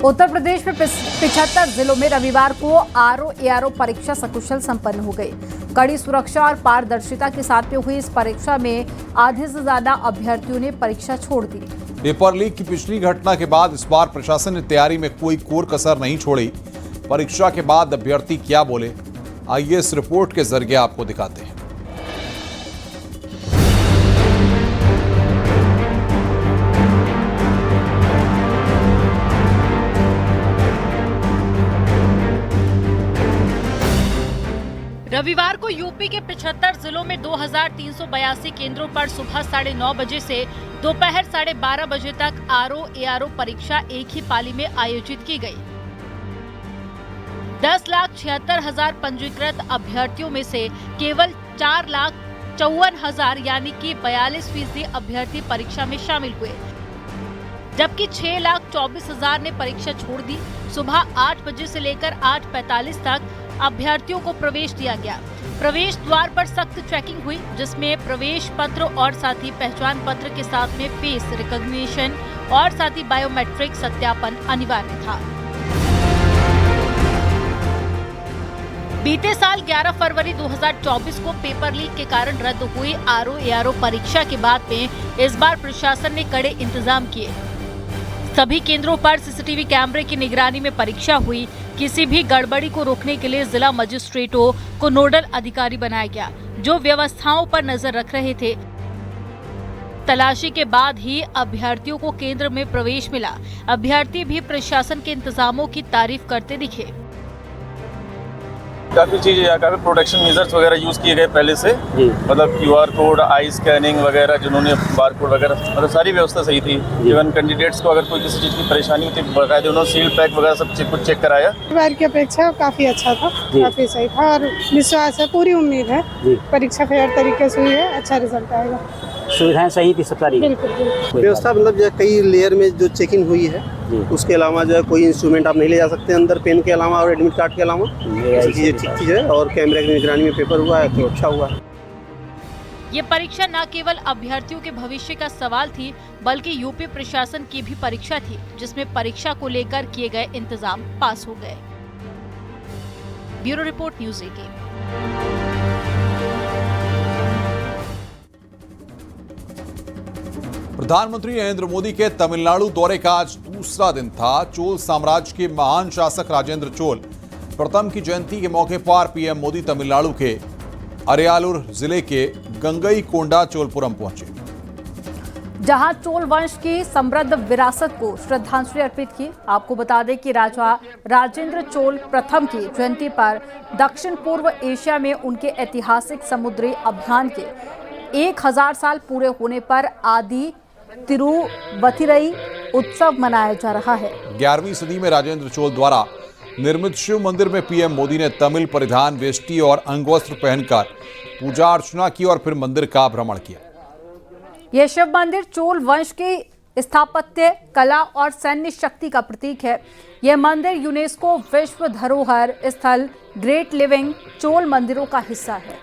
उत्तर प्रदेश में 75 जिलों में रविवार को आरओ-एआरओ परीक्षा सकुशल संपन्न हो गई। कड़ी सुरक्षा और पारदर्शिता के साथ में हुई इस परीक्षा में आधे से ज्यादा अभ्यर्थियों ने परीक्षा छोड़ दी। पेपर लीक की पिछली घटना के बाद इस बार प्रशासन ने तैयारी में कोई कोर कसर नहीं छोड़ी। परीक्षा के बाद अभ्यर्थी क्या बोले, आइए इस रिपोर्ट के जरिए आपको दिखाते हैं। रविवार को यूपी के 75 जिलों में 2382 केंद्रों पर सुबह 9:30 बजे से दोपहर 12:30 बजे तक आरओ-एआरओ परीक्षा एक ही पाली में आयोजित की गई। 10,76,000 पंजीकृत अभ्यर्थियों में से केवल 4,54,000 यानी कि 42% अभ्यर्थी परीक्षा में शामिल हुए, जबकि 6,24,000 ने परीक्षा छोड़ दी। सुबह 8 बजे से लेकर 8:45 तक अभ्यर्थियों को प्रवेश दिया गया। प्रवेश द्वार पर सख्त चेकिंग हुई, जिसमें प्रवेश पत्र और साथ ही पहचान पत्र के साथ में फेस रिकॉग्निशन और साथ ही बायोमेट्रिक सत्यापन अनिवार्य था। बीते साल 11 फरवरी 2024 को पेपर लीक के कारण रद्द हुई आरओ-एआरओ परीक्षा के बाद में इस बार प्रशासन ने कड़े इंतजाम किए। सभी केंद्रों पर सीसीटीवी कैमरे की निगरानी में परीक्षा हुई। किसी भी गड़बड़ी को रोकने के लिए जिला मजिस्ट्रेटों को नोडल अधिकारी बनाया गया, जो व्यवस्थाओं पर नजर रख रहे थे। तलाशी के बाद ही अभ्यर्थियों को केंद्र में प्रवेश मिला। अभ्यर्थी भी प्रशासन के इंतजामों की तारीफ करते दिखे। काफ़ी चीज़ें, काफ़ी प्रोटेक्शन मेजर्स वगैरह यूज़ किए गए पहले से, मतलब QR कोड, आई स्कैनिंग वगैरह, जिन्होंने बार कोड वगैरह, मतलब सारी व्यवस्था सही थी। इवन कैंडिडेट्स को अगर कोई किसी चीज़ की परेशानी होती है, बाकायदे उन्होंने सील पैक वगैरह सब कुछ चेक कराया। बार की अपेक्षा काफ़ी अच्छा था, काफ़ी सही था और विश्वास है, पूरी उम्मीद है परीक्षा फेयर तरीके से हुई है, अच्छा रिजल्ट आएगा। सुविधाएं सही थी सब सारी? बिल्कुल। व्यवस्था मतलब जो कई लेयर में जो चेकिंग हुई है, उसके अलावा जो है कोई इंस्ट्रूमेंट आप नहीं ले जा सकते अंदर, पेन के अलावा और एडमिट कार्ड के अलावा, ये चीज़ें ठीक चीज़ है। और कैमरे की निगरानी में पेपर हुआ है तो अच्छा हुआ है। ये परीक्षा न केवल अभ्यर्थियों के भविष्य का सवाल थी, बल्कि यूपी प्रशासन की भी परीक्षा थी, जिसमें परीक्षा को लेकर किए गए इंतजाम पास हो गए। Bureau report, news 18। प्रधानमंत्री नरेंद्र मोदी के तमिलनाडु दौरे का आज दूसरा दिन था। चोल साम्राज्य के महान शासक राजेंद्र चोल प्रथम की जयंती के मौके पर पीएम मोदी तमिलनाडु के अरियालूर जिले के गंगईकोंडा चोलपुरम पहुंचे, जहां चोल वंश की समृद्ध विरासत को श्रद्धांजलि अर्पित की। आपको बता दें कि राजा राजेंद्र चोल प्रथम की जयंती पर दक्षिण पूर्व एशिया में उनके ऐतिहासिक समुद्री अभियान के 1000 साल पूरे होने पर आदि तिरुवथिरई उत्सव मनाया जा रहा है। 11वीं सदी में राजेंद्र चोल द्वारा निर्मित शिव मंदिर में पीएम मोदी ने तमिल परिधान, वेष्टी और अंगवस्त्र पहनकर पूजा अर्चना की और फिर मंदिर का भ्रमण किया। यह शिव मंदिर चोल वंश की स्थापत्य कला और सैन्य शक्ति का प्रतीक है। यह मंदिर यूनेस्को विश्व धरोहर स्थल ग्रेट लिविंग चोल मंदिरों का हिस्सा है।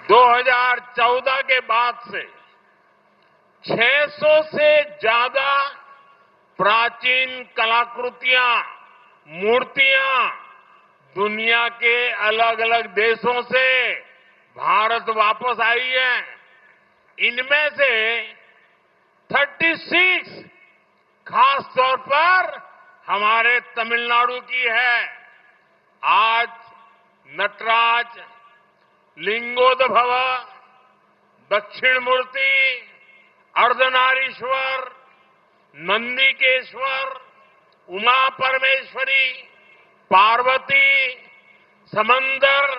2014 के बाद से 600 से ज्यादा प्राचीन कलाकृतियां, मूर्तियां दुनिया के अलग अलग देशों से भारत वापस आई हैं। इनमें से 36 खास तौर पर हमारे तमिलनाडु की है। आज नटराज, लिंगोद्भव, दक्षिण मूर्ति, अर्धनारीश्वर, नंदिकेश्वर, उमा परमेश्वरी, पार्वती, समंदर,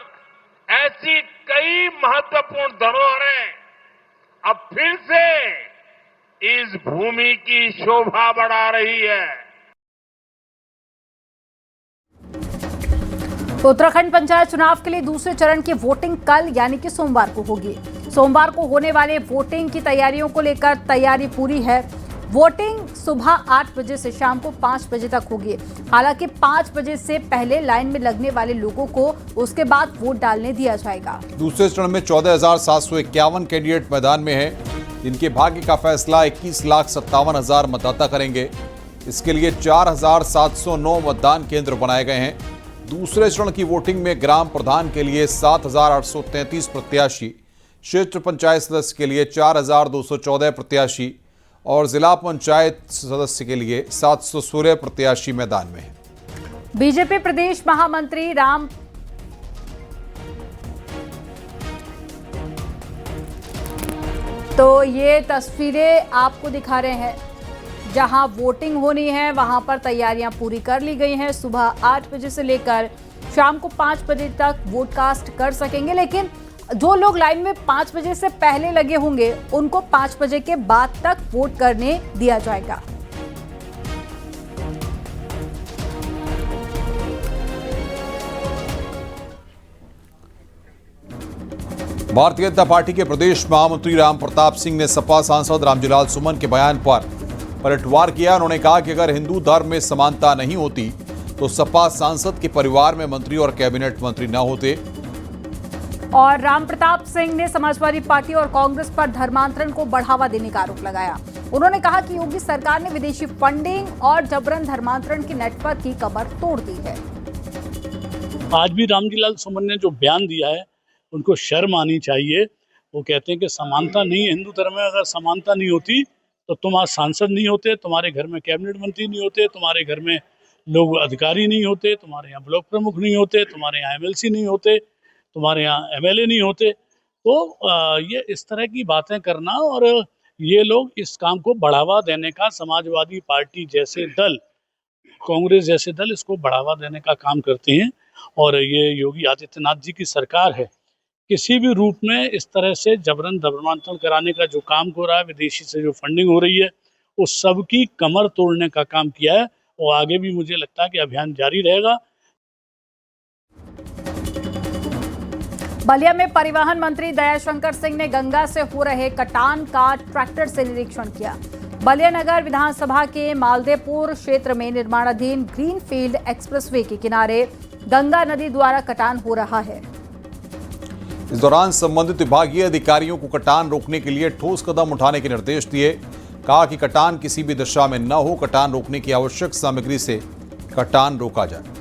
ऐसी कई महत्वपूर्ण धरोहरें अब फिर से इस भूमि की शोभा बढ़ा रही है। उत्तराखंड पंचायत चुनाव के लिए दूसरे चरण की वोटिंग कल यानी कि सोमवार को होगी। सोमवार को होने वाले वोटिंग की तैयारियों को लेकर तैयारी पूरी है। वोटिंग सुबह 8 बजे से शाम को 5 बजे तक होगी। हालांकि 5 बजे से पहले लाइन में लगने वाले लोगों को उसके बाद वोट डालने दिया जाएगा। दूसरे चरण में 14,751 कैंडिडेट मैदान में हैं, जिनके भाग्य का फैसला 21,57,000 मतदाता करेंगे। इसके लिए 4,709 मतदान केंद्र बनाए गए हैं। दूसरे चरण की वोटिंग में ग्राम प्रधान के लिए 7,833 प्रत्याशी, क्षेत्र पंचायत सदस्य के लिए 4,214 प्रत्याशी और जिला पंचायत सदस्य के लिए 716 प्रत्याशी मैदान में हैं। बीजेपी प्रदेश महामंत्री राम तो ये तस्वीरें आपको दिखा रहे हैं, जहां वोटिंग होनी है वहां पर तैयारियां पूरी कर ली गई हैं। सुबह 8 बजे से लेकर शाम को 5 बजे तक वोट कास्ट कर सकेंगे, लेकिन जो लोग लाइन में 5 बजे से पहले लगे होंगे उनको 5 बजे के बाद तक वोट करने दिया जाएगा। भारतीय जनता पार्टी के प्रदेश महामंत्री राम प्रताप सिंह ने सपा सांसद रामजीलाल सुमन के बयान पर पलटवार किया। उन्होंने कहा कि अगर हिंदू धर्म में समानता नहीं होती तो सपा सांसद के परिवार में मंत्री और कैबिनेट मंत्री न होते। और राम प्रताप सिंह ने समाजवादी पार्टी और कांग्रेस पर धर्मांतरण को बढ़ावा देने का आरोप लगाया। उन्होंने कहा कि योगी सरकार ने विदेशी फंडिंग और जबरन धर्मांतरण के नेटवर्क की कमर तोड़ दी है। आज भी रामजीलाल सुमन ने जो बयान दिया है उनको शर्म आनी चाहिए। वो कहते हैं कि समानता नहीं है हिंदू धर्म में। अगर समानता नहीं होती तो तुम आज सांसद नहीं होते, तुम्हारे घर में कैबिनेट मंत्री नहीं होते, तुम्हारे घर में लोग अधिकारी नहीं होते, तुम्हारे यहाँ ब्लॉक प्रमुख नहीं होते, तुम्हारे यहाँ MLC नहीं होते, तुम्हारे यहाँ MLA नहीं होते। तो ये इस तरह की बातें करना और ये लोग इस काम को बढ़ावा देने का, समाजवादी पार्टी जैसे दल, कांग्रेस जैसे दल इसको बढ़ावा देने का काम करते हैं। और ये योगी आदित्यनाथ जी की सरकार है, किसी भी रूप में इस तरह से जबरन धर्मांतरण कराने का जो काम हो रहा है, विदेशी से जो फंडिंग हो रही है, उस सब की कमर तोड़ने का काम किया है। और आगे भी मुझे लगता है कि अभियान जारी रहेगा। बलिया में परिवहन मंत्री दयाशंकर सिंह ने गंगा से हो रहे कटान का ट्रैक्टर से निरीक्षण किया। बलिया नगर विधानसभा के मालदेपुर क्षेत्र में निर्माणाधीन ग्रीनफील्ड एक्सप्रेसवे के किनारे गंगा नदी द्वारा कटान हो रहा है। इस दौरान संबंधित विभागीय अधिकारियों को कटान रोकने के लिए ठोस कदम उठाने के निर्देश दिए। कहा कि कटान किसी भी दिशा में न हो, कटान रोकने की आवश्यक सामग्री से कटान रोका जाए।